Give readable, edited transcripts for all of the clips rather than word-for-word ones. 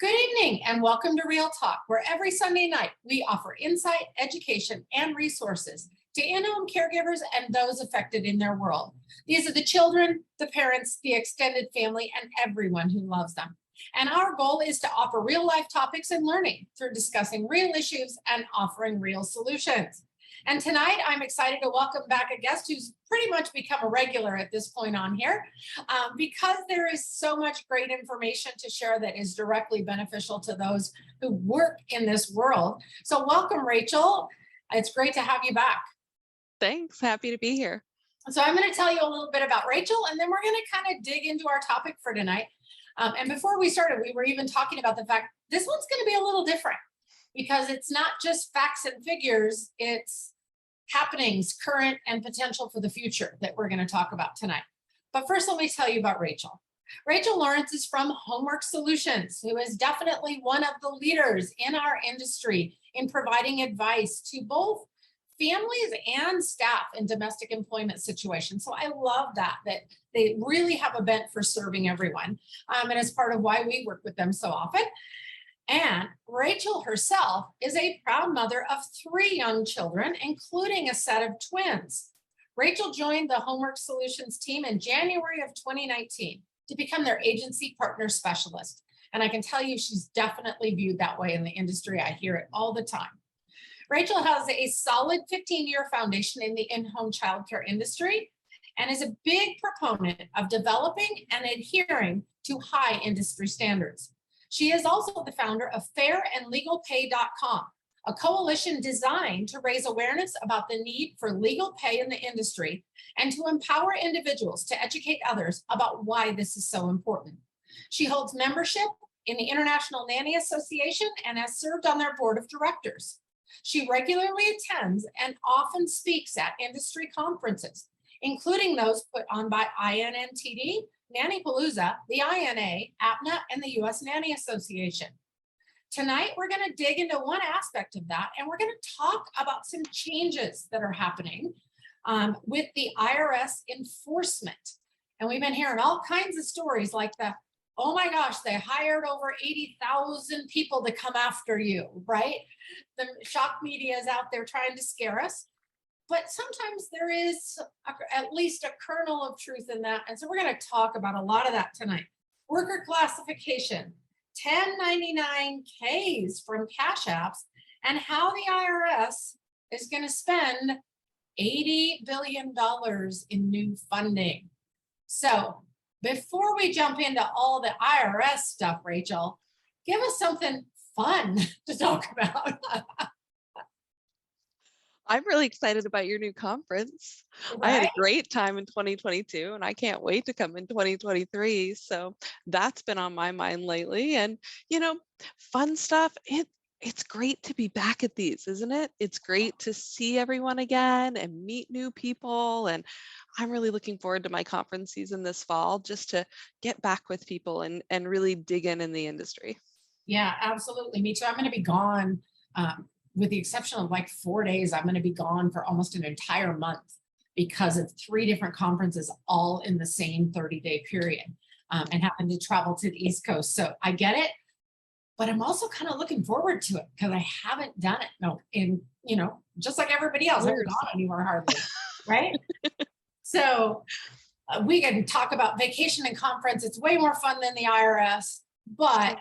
Good evening and welcome to Real Talk, where every Sunday night we offer insight, education, and resources to in-home caregivers and those affected in their world. These are the children, the parents, the extended family, and everyone who loves them. And our goal is to offer real life topics and learning through discussing real issues and offering real solutions. And tonight, I'm excited to welcome back a guest who's pretty much become a regular at this point on here, because there is so much great information to share that is directly beneficial to those who work in this world. So welcome, Rachel. It's great to have you back. Thanks. Happy to be here. So I'm going to tell you a little bit about Rachel, and then we're going to kind of dig into our topic for tonight. And before we started, we were even talking about the fact this one's going to be a little different, because it's not just facts and figures, it's happenings, current and potential for the future that we're going to talk about tonight. But first, let me tell you about Rachel. Rachel Lawrence is from Homework Solutions, who is definitely one of the leaders in our industry in providing advice to both families and staff in domestic employment situations. So I love that they really have a bent for serving everyone. And it's part of why we work with them so often. And Rachel herself is a proud mother of 3 young children, including a set of twins. Rachel joined the Homework Solutions team in January of 2019 to become their agency partner specialist. And I can tell you she's definitely viewed that way in the industry. I hear it all the time. Rachel has a solid 15-year foundation in the in-home childcare industry and is a big proponent of developing and adhering to high industry standards. She is also the founder of fairandlegalpay.com, a coalition designed to raise awareness about the need for legal pay in the industry and to empower individuals to educate others about why this is so important. She holds membership in the International Nanny Association and has served on their board of directors. She regularly attends and often speaks at industry conferences, including those put on by INNTD, Nannypalooza, the INA, APNA, and the U.S. Nanny Association. Tonight, we're going to dig into one aspect of that, and we're going to talk about some changes that are happening with the IRS enforcement. And we've been hearing all kinds of stories like oh my gosh, they hired over 80,000 people to come after you, right? The shock media is out there trying to scare us. But sometimes there is at least a kernel of truth in that. And so we're going to talk about a lot of that tonight. Worker classification, 1099-Ks from cash apps, and how the IRS is going to spend $80 billion in new funding. So before we jump into all the IRS stuff, Rachel, give us something fun to talk about. I'm really excited about your new conference. Right? I had a great time in 2022 and I can't wait to come in 2023. So that's been on my mind lately. And, fun stuff. It's great to be back at these, isn't it? It's great to see everyone again and meet new people. And I'm really looking forward to my conference season this fall, just to get back with people and really dig in the industry. Yeah, absolutely. Me too. I'm going to be gone. With the exception of like 4 days, I'm going to be gone for almost an entire month because of 3 different conferences all in the same 30-day period, and happen to travel to the East Coast. So I get it, but I'm also kind of looking forward to it because I haven't done it. Just like everybody else, I haven't gone anywhere hardly, right? So we can talk about vacation and conference. It's way more fun than the IRS, but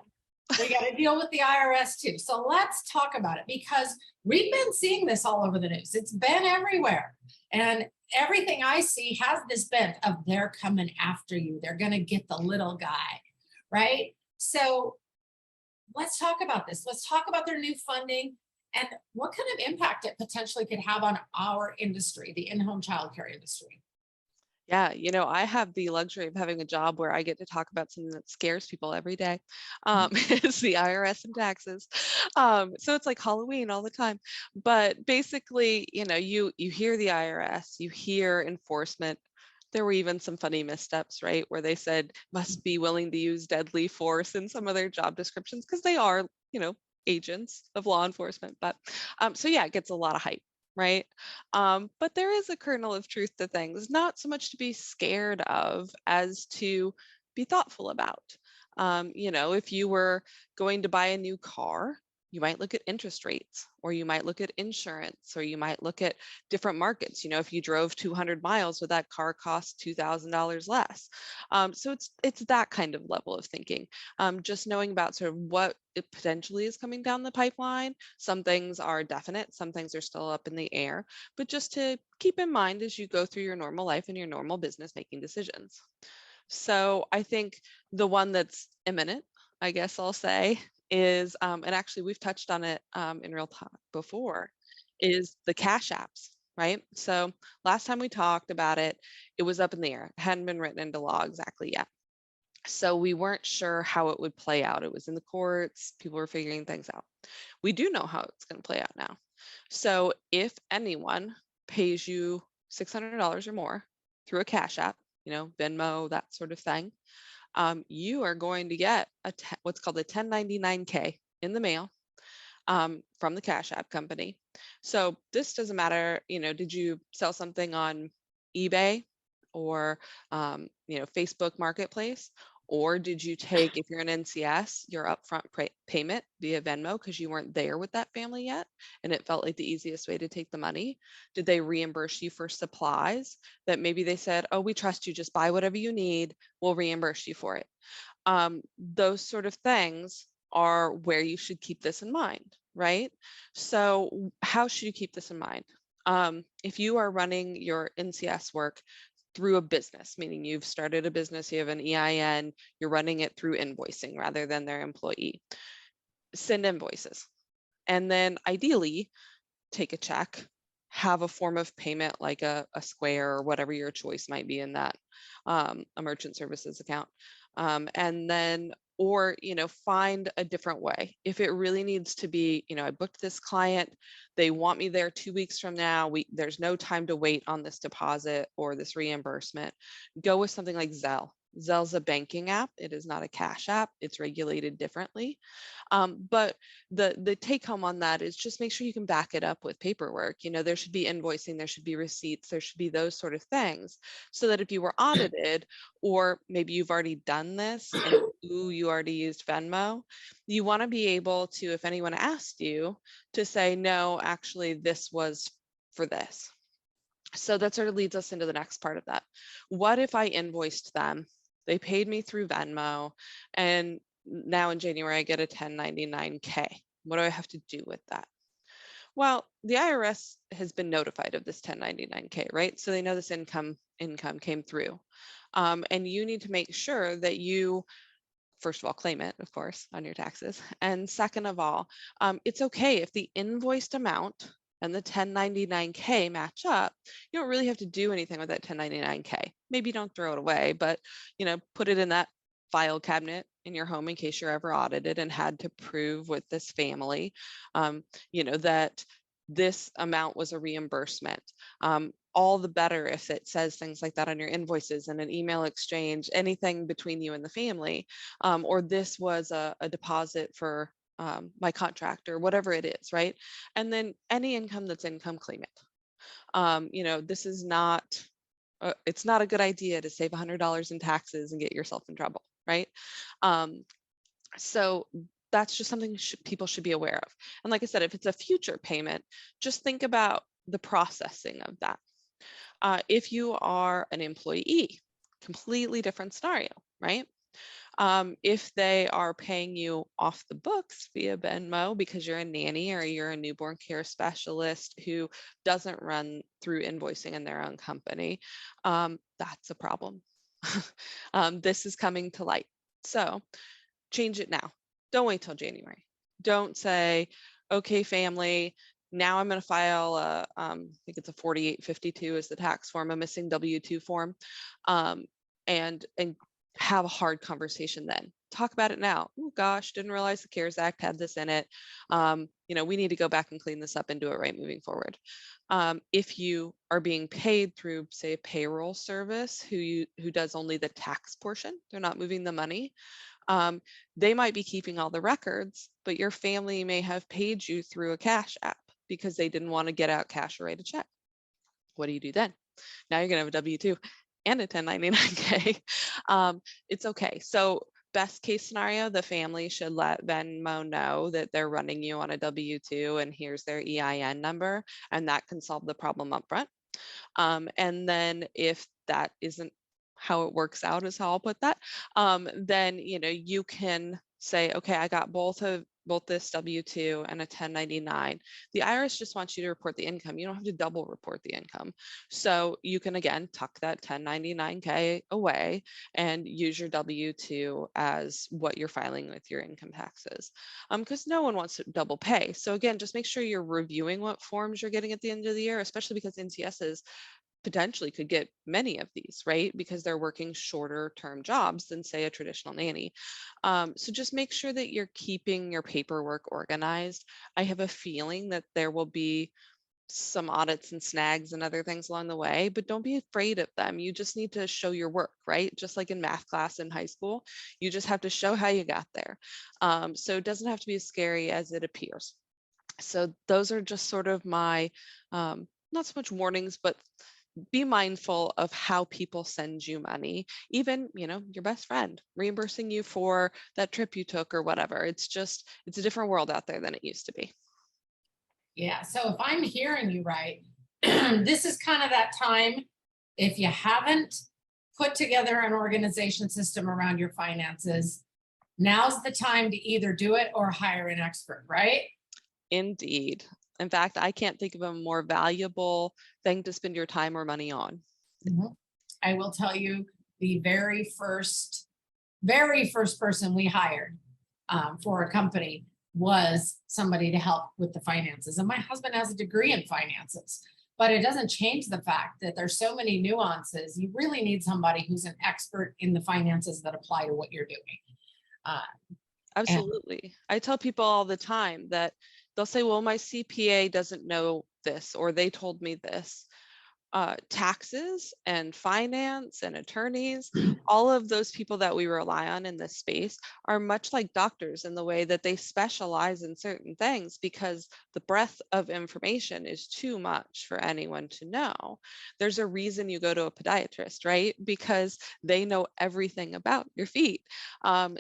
we got to deal with the IRS too. So let's talk about it, because we've been seeing this all over the news. It's been everywhere. And everything I see has this bent of they're coming after you. They're going to get the little guy, right? So let's talk about this. Let's talk about their new funding and what kind of impact it potentially could have on our industry, the in-home childcare industry. Yeah, I have the luxury of having a job where I get to talk about something that scares people every day. It's the IRS and taxes. So it's like Halloween all the time. But basically, you hear the IRS, you hear enforcement. There were even some funny missteps, right? Where they said must be willing to use deadly force in some of their job descriptions because they are, agents of law enforcement. But so yeah, it gets a lot of hype. Right. But there is a kernel of truth to things, not so much to be scared of as to be thoughtful about. If you were going to buy a new car, you might look at interest rates, or you might look at insurance, or you might look at different markets. If you drove 200 miles, would that car cost $2,000 less? So it's that kind of level of thinking. Just knowing about sort of what it potentially is coming down the pipeline. Some things are definite, some things are still up in the air, but just to keep in mind as you go through your normal life and your normal business making decisions. So I think the one that's imminent, I guess I'll say, is, and actually we've touched on it in real talk before, is the cash apps, right? So last time we talked about it, it was up in the air. It hadn't been written into law exactly yet. So we weren't sure how it would play out. It was in the courts, people were figuring things out. We do know how it's going to play out now. So if anyone pays you $600 or more through a cash app, Venmo, that sort of thing, you are going to get what's called a 1099-K in the mail from the cash app company. So this doesn't matter, did you sell something on eBay or, Facebook Marketplace? Or did you take, if you're an NCS, your upfront payment via Venmo because you weren't there with that family yet and it felt like the easiest way to take the money? Did they reimburse you for supplies that maybe they said, oh, we trust you, just buy whatever you need, we'll reimburse you for it? Those sort of things are where you should keep this in mind, right? So how should you keep this in mind? If you are running your NCS work through a business, meaning you've started a business, you have an EIN, you're running it through invoicing rather than their employee, send invoices. And then ideally take a check, have a form of payment like a Square or whatever your choice might be in that, a merchant services account. And then, or, find a different way. If it really needs to be, I booked this client, they want me there 2 weeks from now, there's no time to wait on this deposit or this reimbursement, go with something like Zelle. Zelle's a banking app. It is not a cash app. It's regulated differently. But the take home on that is just make sure you can back it up with paperwork. There should be invoicing, there should be receipts, there should be those sort of things, so that if you were audited, or maybe you've already done this and you already used Venmo, you want to be able to, if anyone asked you, to say, no, actually, this was for this. So that sort of leads us into the next part of that. What if I invoiced them? They paid me through Venmo, and now in January I get a 1099-K. What do I have to do with that? Well, the IRS has been notified of this 1099-K, right? So they know this income came through. And you need to make sure that you, first of all, claim it, of course, on your taxes. And second of all, it's okay if the invoiced amount and the 1099-K match up. You don't really have to do anything with that 1099-K. Maybe don't throw it away, but put it in that file cabinet in your home in case you're ever audited and had to prove with this family, that this amount was a reimbursement. All the better if it says things like that on your invoices and an email exchange, anything between you and the family, or this was a deposit for my contract or whatever it is, right? And then any income that's income, claim it. This is not, it's not a good idea to save $100 in taxes and get yourself in trouble, right? So that's just something people should be aware of. And like I said, if it's a future payment, just think about the processing of that. If you are an employee, completely different scenario, right? If they are paying you off the books via Venmo because you're a nanny or you're a newborn care specialist who doesn't run through invoicing in their own company, that's a problem. This is coming to light. So change it now. Don't wait till January. Don't say, okay, family, now I'm going to file I think it's a 4852 is the tax form, a missing W-2 form, and have a hard conversation then. Talk about it now. Oh gosh, didn't realize the CARES Act had this in it. We need to go back and clean this up and do it right moving forward. If you are being paid through, say, a payroll service who does only the tax portion, they're not moving the money. They might be keeping all the records, but your family may have paid you through a cash app because they didn't want to get out cash or write a check. What do you do then? Now you're going to have a W-2 and a 1099-K. It's okay. So Best case scenario, the family should let Venmo know that they're running you on a W-2 and here's their EIN number, and that can solve the problem upfront. And then if that isn't how it works out, is how I'll put that, then you can say, okay, I got both this W-2 and a 1099. The IRS just wants you to report the income. You don't have to double report the income. So you can again tuck that 1099K away and use your W-2 as what you're filing with your income taxes. Because no one wants to double pay. So again, just make sure you're reviewing what forms you're getting at the end of the year, especially because NCSs potentially could get many of these, right? Because they're working shorter term jobs than, say, a traditional nanny. So just make sure that you're keeping your paperwork organized. I have a feeling that there will be some audits and snags and other things along the way, but don't be afraid of them. You just need to show your work, right? Just like in math class in high school, you just have to show how you got there. So it doesn't have to be as scary as it appears. So those are just sort of my, not so much warnings, but be mindful of how people send you money, even your best friend reimbursing you for that trip you took or whatever. It's a different world out there than it used to be. Yeah. So if I'm hearing you right, this is kind of that time, if you haven't put together an organization system around your finances, now's the time to either do it or hire an expert, right? Indeed. In fact, I can't think of a more valuable thing to spend your time or money on. Mhm. I will tell you, the very first person we hired for a company was somebody to help with the finances. And my husband has a degree in finances, but it doesn't change the fact that there's so many nuances. You really need somebody who's an expert in the finances that apply to what you're doing. Uh, and Absolutely. I tell people all the time that they'll say, well, my CPA doesn't know this, or they told me this. Taxes and finance and attorneys, all of those people that we rely on in this space are much like doctors in the way that they specialize in certain things because the breadth of information is too much for anyone to know. There's a reason you go to a podiatrist, right? Because they know everything about your feet.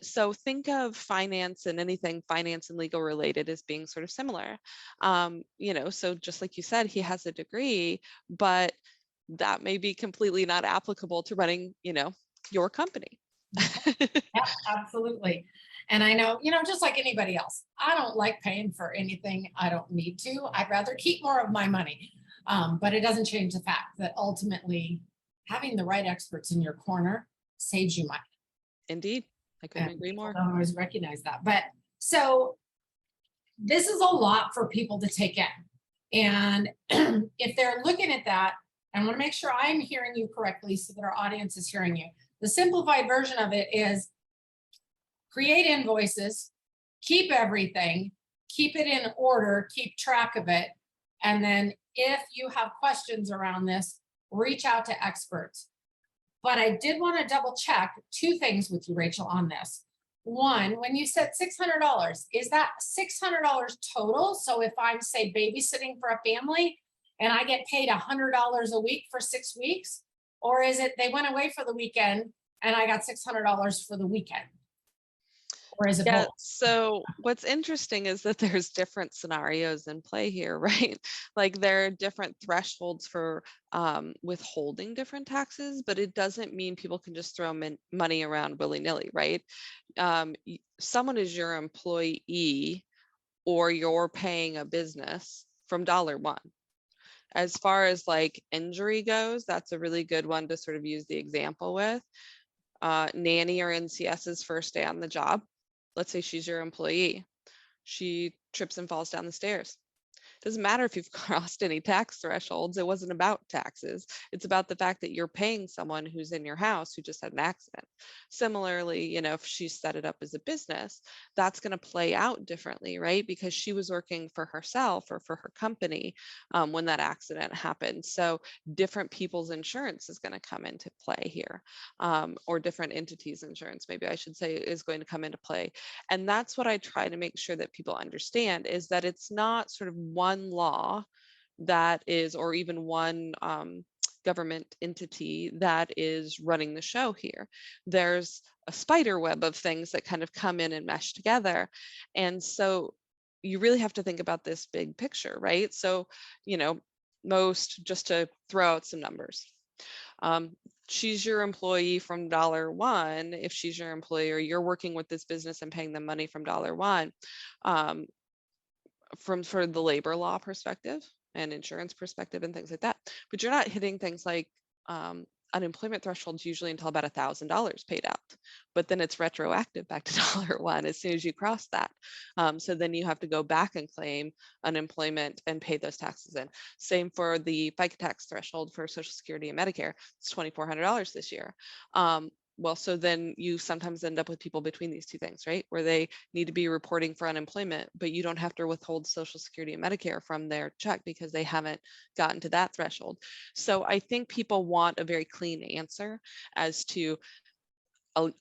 So think of finance and anything finance and legal related as being sort of similar. So just like you said, he has a degree, but that may be completely not applicable to running, your company. yeah, absolutely. And I know, just like anybody else, I don't like paying for anything I don't need to. I'd rather keep more of my money. But it doesn't change the fact that ultimately having the right experts in your corner saves you money. Indeed. I couldn't And agree people more. don't always recognize that. But so this is a lot for people to take in. And if they're looking at that, I want to make sure I'm hearing you correctly so that our audience is hearing you. The simplified version of it is create invoices, keep everything, keep it in order, keep track of it. And then if you have questions around this, reach out to experts. But I did want to double check two things with you, Rachel, on this. One, when you said $600, is that $600 total? So if I'm, say, babysitting for a family and I get paid $100 a week for 6 weeks, or is it they went away for the weekend and I got $600 for the weekend? Or is it Yeah. both? So what's interesting is that there's different scenarios in play here, right? Like there are different thresholds for withholding different taxes, but it doesn't mean people can just throw money around willy-nilly, right? Someone is your employee or you're paying a business from dollar one. As far as like injury goes, that's a really good one to sort of use the example with. Nanny or NCS's first day on the job. Let's say she's your employee. She trips and falls down the stairs. Doesn't matter if you've crossed any tax thresholds. It wasn't about taxes. It's about the fact that you're paying someone who's in your house who just had an accident. Similarly, if she set it up as a business, that's going to play out differently, right? Because she was working for herself or for her company when that accident happened. So different people's insurance is going to come into play here, or different entities' insurance, maybe I should say, is going to come into play. And that's what I try to make sure that people understand is that it's not sort of one law that is, or even one government entity that is running the show here. There's a spider web of things that kind of come in and mesh together. And so you really have to think about this big picture, right? So, you know, most, just to throw out some numbers, um, she's your employee from $1. If she's your employer, you're working with this business and paying them money from $1. Um, from sort of the labor law perspective and insurance perspective and things like that. But you're not hitting things like unemployment thresholds usually until about $1,000 paid out. But then it's retroactive back to $1 as soon as you cross that. So then you have to go back and claim unemployment and pay those taxes in. Same for the FICA tax threshold for Social Security and Medicare. It's $2,400 this year. Well, so then you sometimes end up with people between these two things, right? Where they need to be reporting for unemployment, but you don't have to withhold Social Security and Medicare from their check because they haven't gotten to that threshold. So I think people want a very clean answer as to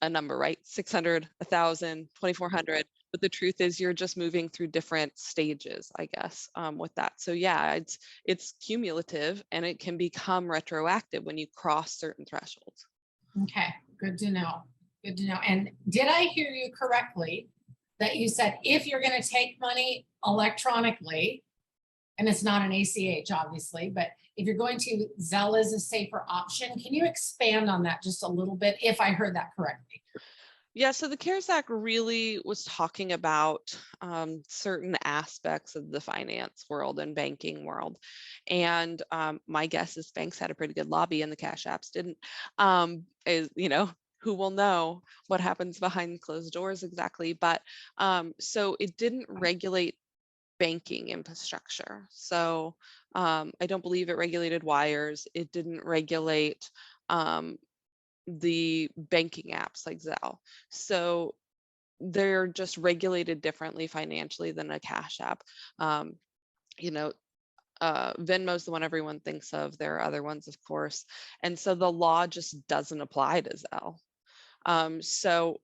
a number, right? 600, 1,000, 2,400. But the truth is you're just moving through different stages, I guess, with that. So yeah, it's cumulative and it can become retroactive when you cross certain thresholds. Okay, good to know. Good to know. And did I hear you correctly that you said if you're going to take money electronically, and it's not an ACH, obviously, but if you're going to, Zelle is a safer option. Can you expand on that just a little bit, if I heard that correctly? Yeah, so the CARES Act really was talking about certain aspects of the finance world and banking world. And my guess is banks had a pretty good lobby and the cash apps didn't. Is, you know, who will know what happens behind closed doors exactly. But so it didn't regulate banking infrastructure. So I don't believe it regulated wires. It didn't regulate the banking apps like Zelle. So they're just regulated differently financially than a cash app. Um, you know, Venmo's the one everyone thinks of. There are other ones, of course. And so the law just doesn't apply to Zelle. So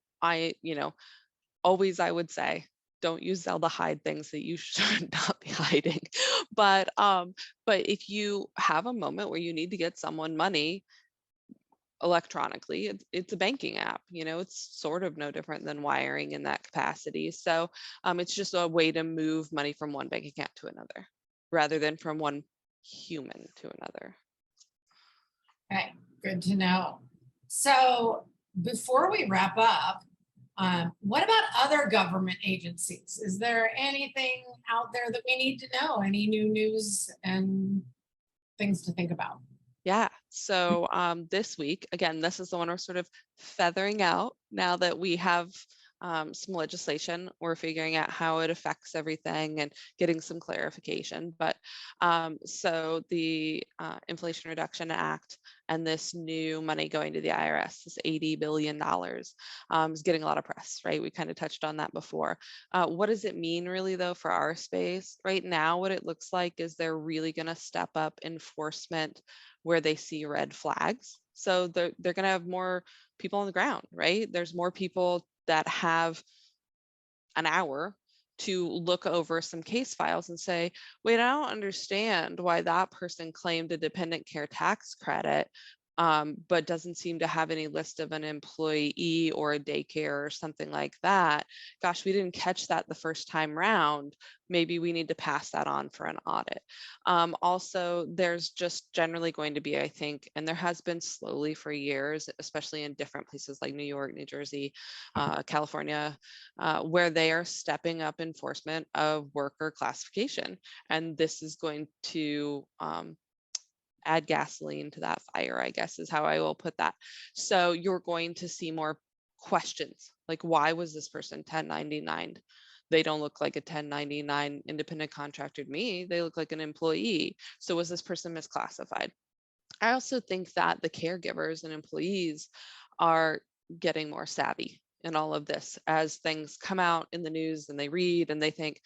always I would say, don't use Zelle to hide things that you should not be hiding. But if you have a moment where you need to get someone money electronically, it's a banking app. It's sort of no different than wiring in that capacity. So it's just a way to move money from one bank account to another rather than from one human to another. Okay, good to know. So before we wrap up, what about other government agencies? Is there anything out there that we need to know? Any new news and things to think about? Yeah. So this week, again, this is the one we're sort of feathering out now that we have some legislation. We're figuring out how it affects everything and getting some clarification. But so the Inflation Reduction Act and this new money going to the IRS, this $80 billion, is getting a lot of press, right? We kind of touched on that before. What does it mean really though for our space? Right now, what it looks like is they're really going to step up enforcement where they see red flags. So they're going to have more people on the ground, right? There's more people that have an hour to look over some case files and say, wait, I don't understand why that person claimed a dependent care tax credit, but doesn't seem to have any list of an employee or a daycare or something like that. Gosh, we didn't catch that the first time round. Maybe we need to pass that on for an audit. Also, there's just generally going to be, I think, and there has been slowly for years, especially in different places like New York, New Jersey, California, where they are stepping up enforcement of worker classification. And this is going to add gasoline to that fire, I guess is how I will put that. So you're going to see more questions like, why was this person 1099? They don't look like a 1099 independent contractor to me. They look like an employee. So was this person misclassified? I also think that the caregivers and employees are getting more savvy in all of this as things come out in the news and they read and they think,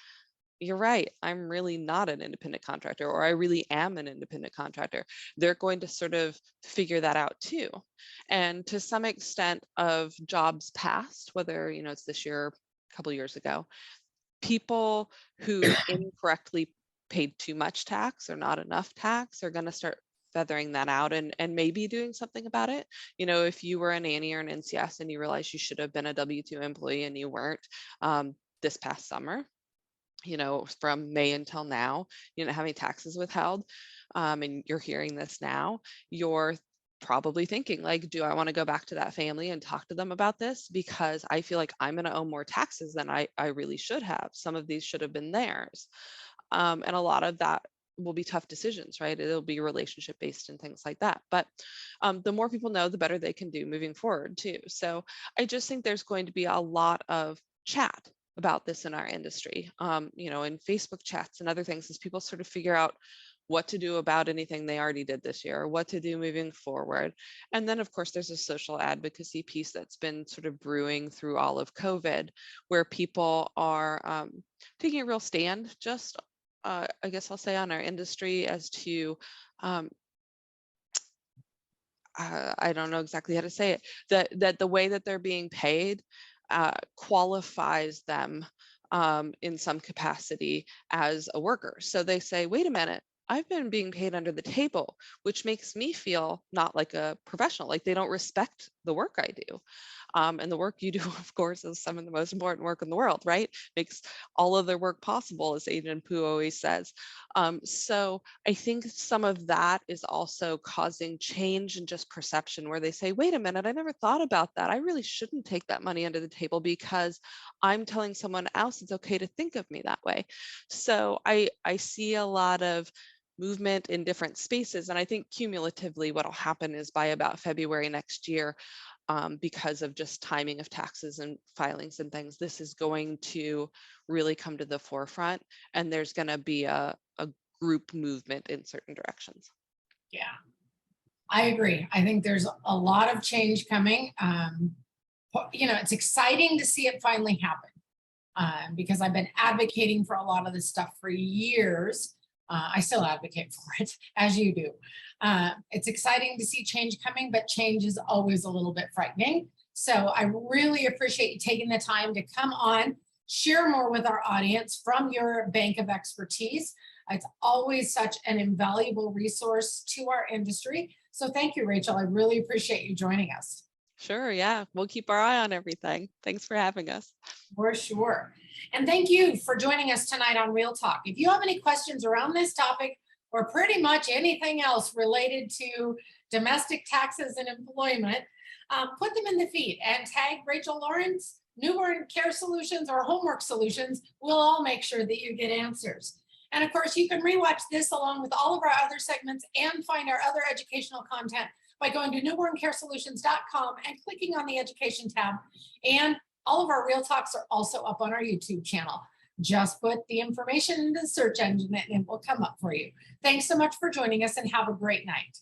you're right, I'm really not an independent contractor, or I really am an independent contractor. They're going to sort of figure that out too. And to some extent of jobs past, whether, it's this year, a couple of years ago, people who incorrectly paid too much tax or not enough tax are going to start feathering that out and maybe doing something about it. You know, if you were a nanny or an NCS and you realize you should have been a W-2 employee and you weren't this past summer, you know, from May until now, you know, having taxes withheld, and you're hearing this now, you're probably thinking like, do I want to go back to that family and talk to them about this? Because I feel like I'm going to owe more taxes than I really should have. Some of these should have been theirs. And a lot of that will be tough decisions, right? It'll be relationship based and things like that. But the more people know, the better they can do moving forward too. So I just think there's going to be a lot of chat about this in our industry, you know, in Facebook chats and other things, as people sort of figure out what to do about anything they already did this year, or what to do moving forward. And then, of course, there's a social advocacy piece that's been sort of brewing through all of COVID, where people are taking a real stand, just I guess I'll say, on our industry as to I don't know exactly how to say it, that the way that they're being paid qualifies them in some capacity as a worker. So they say, wait a minute, I've been being paid under the table, which makes me feel not like a professional, like they don't respect the work I do. And the work you do, of course, is some of the most important work in the world, right? Makes all of their work possible, as Agent Pooh always says. So I think some of that is also causing change in just perception, where they say, wait a minute, I never thought about that. I really shouldn't take that money under the table because I'm telling someone else it's okay to think of me that way. So I see a lot of movement in different spaces. And I think cumulatively what will happen is by about February next year, because of just timing of taxes and filings and things, this is going to really come to the forefront, and there's going to be a group movement in certain directions. Yeah, I agree. I think there's a lot of change coming. You know, it's exciting to see it finally happen, because I've been advocating for a lot of this stuff for years. I still advocate for it, as you do. It's exciting to see change coming, but change is always a little bit frightening. So I really appreciate you taking the time to come on, share more with our audience from your bank of expertise. It's always such an invaluable resource to our industry. So thank you, Rachel. I really appreciate you joining us. Sure, yeah, we'll keep our eye on everything. Thanks for having us. For sure. And thank you for joining us tonight on Real Talk. If you have any questions around this topic, or pretty much anything else related to domestic taxes and employment, put them in the feed and tag Rachel Lawrence, Newborn Care Solutions, or Homework Solutions. We'll all make sure that you get answers. And of course, you can rewatch this along with all of our other segments and find our other educational content by going to newborncaresolutions.com and clicking on the education tab. And all of our Real Talks are also up on our YouTube channel. Just put the information in the search engine and it will come up for you. Thanks so much for joining us, and have a great night.